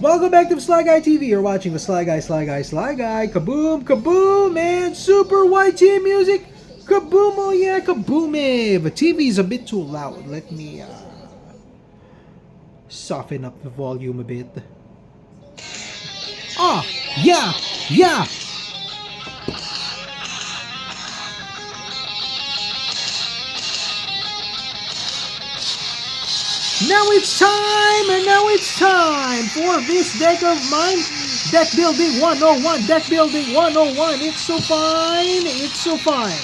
Welcome back to the Sly Guy TV. You're watching the Sly Guy, Sly Guy, Sly Guy. Kaboom, kaboom, and super YT music. Kaboom, oh yeah, kaboom. The TV's a bit too loud. Let me soften up the volume a bit. Ah, yeah, yeah. Now it's time, and now it's time for this deck of mine. Deck Building 101, Deck Building 101. It's so fine, it's so fine.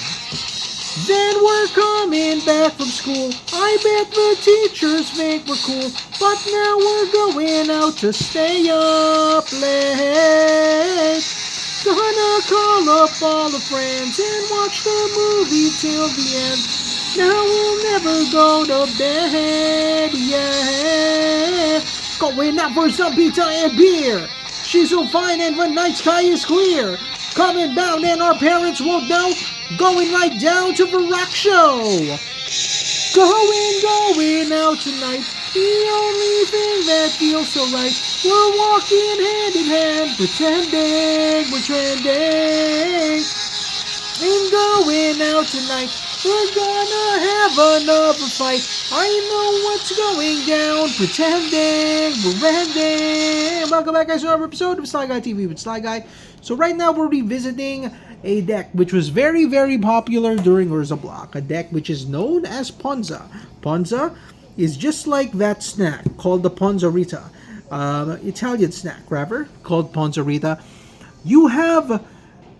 Then we're coming back from school. I bet the teachers think we're cool. But now we're going out to stay up late. Gonna call up all the friends and watch the movie till the end. Now we'll never go to bed, yeah. Going out for some pizza and beer. She's so fine and the night sky is clear. Coming down and our parents won't know. Going right down to the rock show. Going out tonight. The only thing that feels so right. We're walking hand in hand, pretending we're trending. And going out tonight. We're gonna have another fight. I know what's going down. Pretending we're ending. Welcome back, guys, to another episode of Sly Guy TV with Sly Guy. So right now we're revisiting a deck which was very, very popular during Urza Block. A deck which is known as Ponza. Ponza is just like that snack called the Ponzarita. Italian snack, rather, called Ponzarita. You have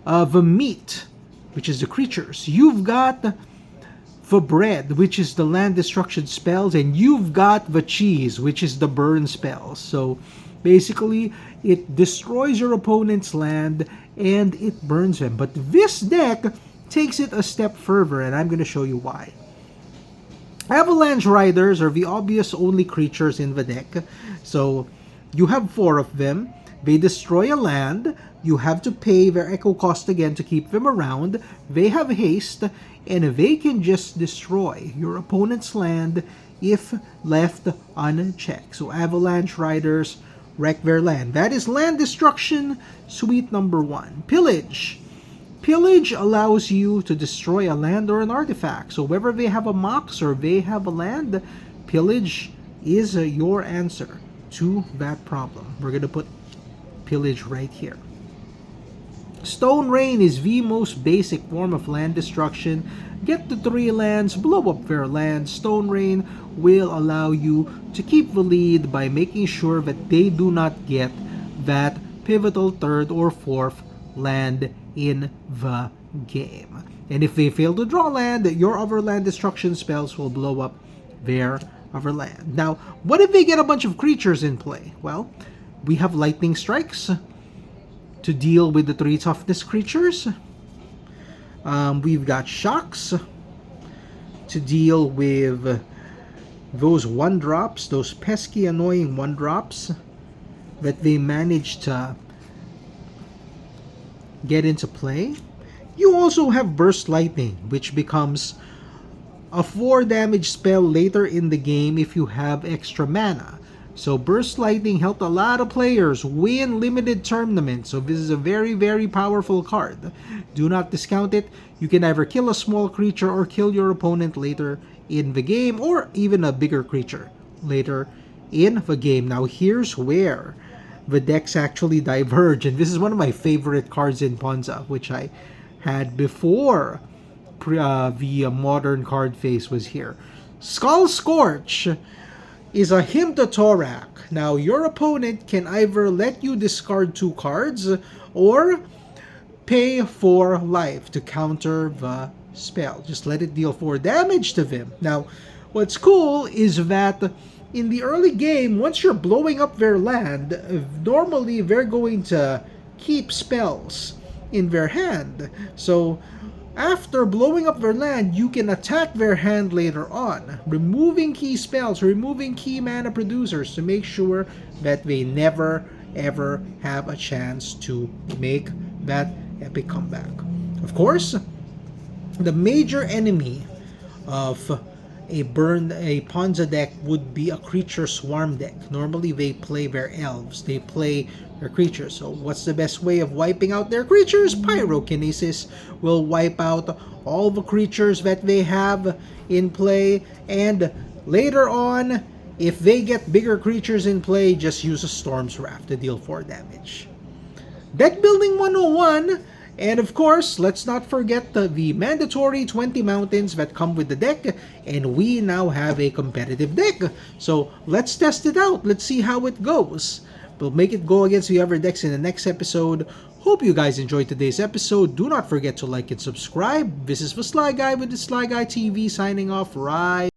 the meat, which is the creatures. You've got the bread, which is the land destruction spells, and you've got the cheese, which is the burn spells. So basically, it destroys your opponent's land and it burns them. But this deck takes it a step further, and I'm going to show you why. Avalanche Riders are the obvious only creatures in the deck. So you have 4 of them. They destroy a land. You have to pay their echo cost again to keep them around. They have haste, and they can just destroy your opponent's land if left unchecked. So Avalanche Riders wreck their land. That is land destruction, suite number 1. Pillage. Pillage allows you to destroy a land or an artifact. So whether they have a mox or they have a land, pillage is your answer to that problem. We're going to put pillage right here. Stone Rain is the most basic form of land destruction. Get the 3 lands, blow up their lands. Stone Rain will allow you to keep the lead by making sure that they do not get that pivotal 3rd or 4th land in the game. And if they fail to draw land, your other land destruction spells will blow up their other land. Now, what if they get a bunch of creatures in play? Well, we have Lightning Strikes to deal with the 3 toughness creatures. We've got Shocks to deal with those 1-drops, those pesky, annoying 1-drops that they manage to get into play. You also have Burst Lightning, which becomes a 4 damage spell later in the game if you have extra mana. So Burst Lightning helped a lot of players win limited tournaments. So this is a very, very powerful card. Do not discount it. You can either kill a small creature or kill your opponent later in the game, or even a bigger creature later in the game. Now here's where the decks actually diverge. And this is one of my favorite cards in Ponza, which I had before the modern card phase was here. Skull Scorch is a Hymn to Torak. Now, your opponent can either let you discard 2 cards or pay 4 life to counter the spell. Just let it deal 4 damage to them. Now, what's cool is that in the early game, once you're blowing up their land, normally they're going to keep spells in their hand. So after blowing up their land, you can attack their hand later on, removing key spells, removing key mana producers to make sure that they never ever have a chance to make that epic comeback. Of course, the major enemy of a Ponza deck would be a creature swarm deck. Normally they play their elves, they play their creatures. So what's the best way of wiping out their creatures? Pyrokinesis will wipe out all the creatures that they have in play, and later on, if they get bigger creatures in play, just use a Storm's Wrath to deal 4 damage. Deck Building 101. And of course, let's not forget the mandatory 20 mountains that come with the deck, and we now have a competitive deck. So let's test it out. Let's see how it goes. We'll make it go against the other decks in the next episode. Hope you guys enjoyed today's episode. Do not forget to like and subscribe. This is the Sly Guy with the Sly Guy TV signing off right